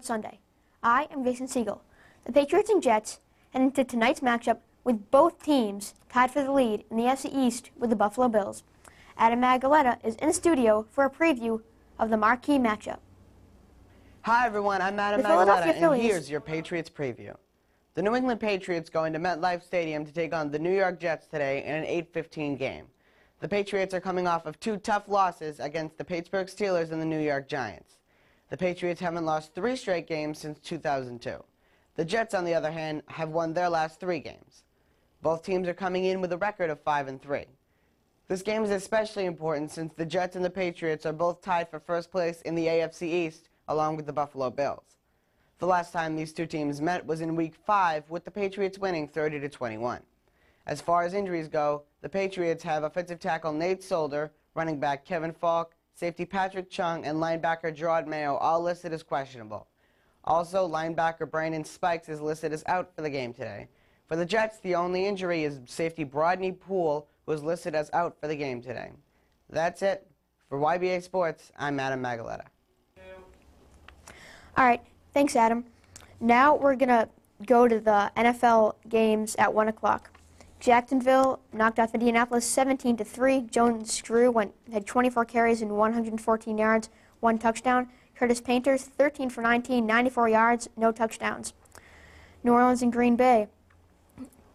Sunday. I am Jason Siegel. The Patriots and Jets head into tonight's matchup with both teams tied for the lead in the NFC East with the Buffalo Bills. Adam Magaletta is in studio for a preview of the marquee matchup. Hi everyone, I'm Adam Magaletta, and here's your Patriots preview. The New England Patriots go into MetLife Stadium to take on the New York Jets today in an 8:15 game. The Patriots are coming off of two tough losses against the Pittsburgh Steelers and the New York Giants. The Patriots haven't lost 3 straight games since 2002. The Jets, on the other hand, have won their last 3 games. Both teams are coming in with a record of 5-3. This game is especially important since the Jets and the Patriots are both tied for first place in the AFC East, along with the Buffalo Bills. The last time these two teams met was in Week 5, with the Patriots winning 30-21. As far as injuries go, the Patriots have offensive tackle Nate Solder, running back Kevin Falk, safety Patrick Chung, and linebacker Gerard Mayo all listed as questionable. Also, linebacker Brandon Spikes is listed as out for the game today. For the Jets, the only injury is safety Brodney Poole, who is listed as out for the game today. That's it. For YBA Sports, I'm Adam Magaletta. All right, thanks, Adam. Now we're going to go to the NFL games at 1 o'clock. Jacksonville knocked off Indianapolis 17-3. Jones Drew had 24 carries and 114 yards, 1 touchdown. Curtis Painters, 13 for 19, 94 yards, no touchdowns. New Orleans and Green Bay.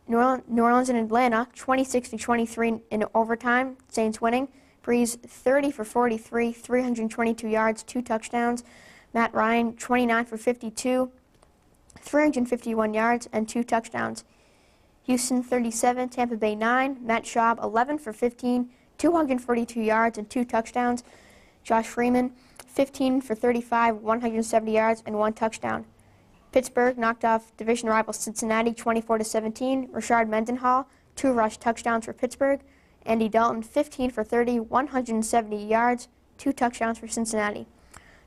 New Orleans and Atlanta, 26-23 in overtime. Saints winning. Breeze, 30 for 43, 322 yards, 2 touchdowns. Matt Ryan, 29 for 52, 351 yards, and 2 touchdowns. Houston 37, Tampa Bay 9. Matt Schaub 11 for 15, 242 yards and 2 touchdowns. Josh Freeman 15 for 35, 170 yards and 1 touchdown. Pittsburgh knocked off division rival Cincinnati 24-17. Rashard Mendenhall 2 rush touchdowns for Pittsburgh. Andy Dalton 15 for 30, 170 yards, 2 touchdowns for Cincinnati.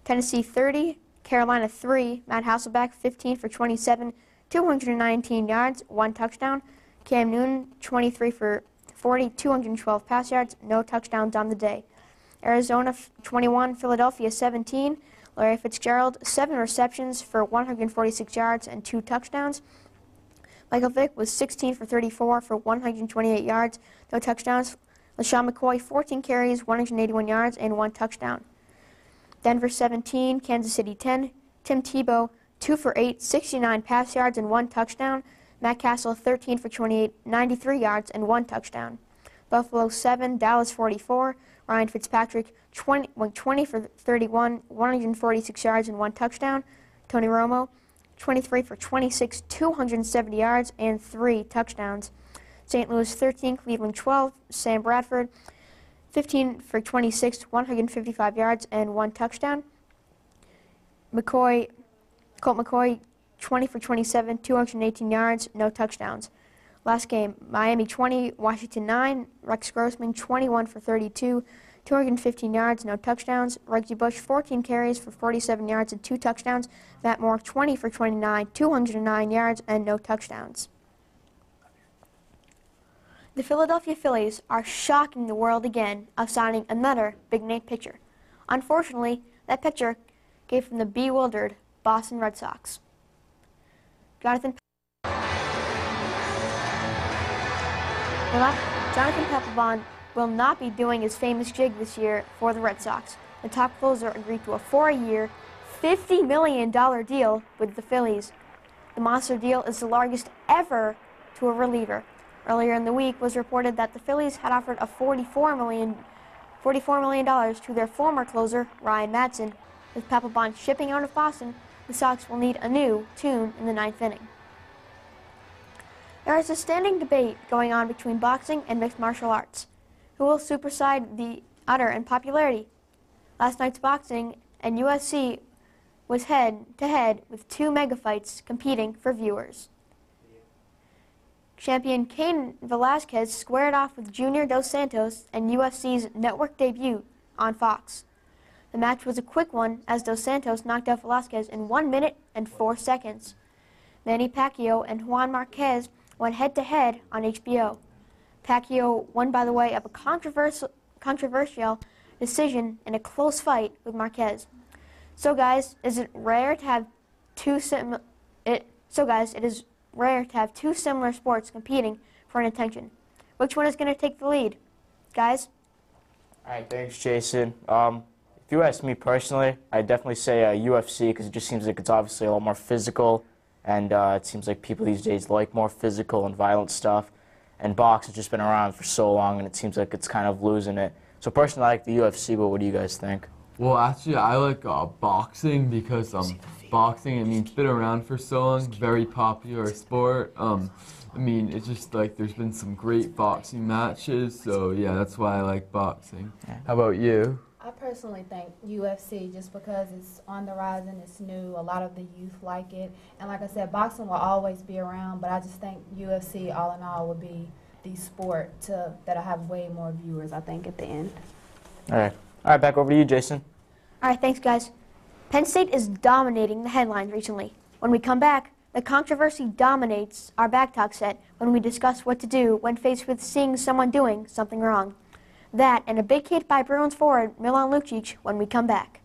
Tennessee 30, Carolina 3. Matt Hasselbeck 15 for 27, 219 yards, 1 touchdown. Cam Newton, 23 for 40, 212 pass yards, no touchdowns on the day. Arizona 21, Philadelphia 17. Larry Fitzgerald, 7 receptions for 146 yards and 2 touchdowns. Michael Vick was 16 for 34 for 128 yards, no touchdowns. LaShawn McCoy, 14 carries, 181 yards, and 1 touchdown. Denver 17, Kansas City 10. Tim Tebow, 2 for 8, 69 pass yards and 1 touchdown. Matt Castle, 13 for 28, 93 yards and 1 touchdown. Buffalo 7, Dallas 44. Ryan Fitzpatrick, 20 for 31, 146 yards and 1 touchdown. Tony Romo, 23 for 26, 270 yards and 3 touchdowns. St. Louis 13, Cleveland 12. Sam Bradford, 15 for 26, 155 yards and 1 touchdown. Colt McCoy, 20 for 27, 218 yards, no touchdowns. Last game, Miami 20, Washington 9. Rex Grossman, 21 for 32, 215 yards, no touchdowns. Reggie Bush, 14 carries for 47 yards and 2 touchdowns. Matt Moore, 20 for 29, 209 yards and no touchdowns. The Philadelphia Phillies are shocking the world again of signing another big-name pitcher. Unfortunately, that pitcher came from the bewildered Boston Red Sox. Jonathan Papelbon will not be doing his famous jig this year for the Red Sox. The top closer agreed to a 4-year, $50 million deal with the Phillies. The monster deal is the largest ever to a reliever. Earlier in the week was reported that the Phillies had offered a $44 million to their former closer, Ryan Madson. With Papelbon shipping out of Boston, the Sox will need a new tune in the 9th inning. There is a standing debate going on between boxing and mixed martial arts. Who will supersede the other in popularity? Last night's boxing and UFC was head-to-head with 2 mega fights competing for viewers. Champion Cain Velasquez squared off with Junior Dos Santos in UFC's network debut on Fox. The match was a quick one as Dos Santos knocked out Velasquez in 1 minute and 4 seconds. Manny Pacquiao and Juan Marquez went head-to-head on HBO. Pacquiao won by the way of a controversial decision in a close fight with Marquez. So guys, is it rare to have it is rare to have two similar sports competing for an attention. Which one is going to take the lead, guys? All right, thanks, Jason. If you ask me personally, I'd definitely say UFC because it just seems like it's obviously a lot more physical, and it seems like people these days like more physical and violent stuff. And boxing has just been around for so long, and it seems like it's kind of losing it. So personally, I like the UFC, but what do you guys think? Well, actually, I like boxing because boxing, I mean, it's been around for so long, very popular sport. I mean, it's just like there's been some great boxing matches, so yeah, that's why I like boxing. How about you? I personally think UFC just because it's on the rise and it's new. A lot of the youth like it. And like I said, boxing will always be around, but I just think UFC, all in all, would be the sport that'll have way more viewers, I think, at the end. All right, back over to you, Jason. All right, thanks, guys. Penn State is dominating the headlines recently. When we come back, the controversy dominates our backtalk set when we discuss what to do when faced with seeing someone doing something wrong. That and a big hit by Bruins forward Milan Lucic when we come back.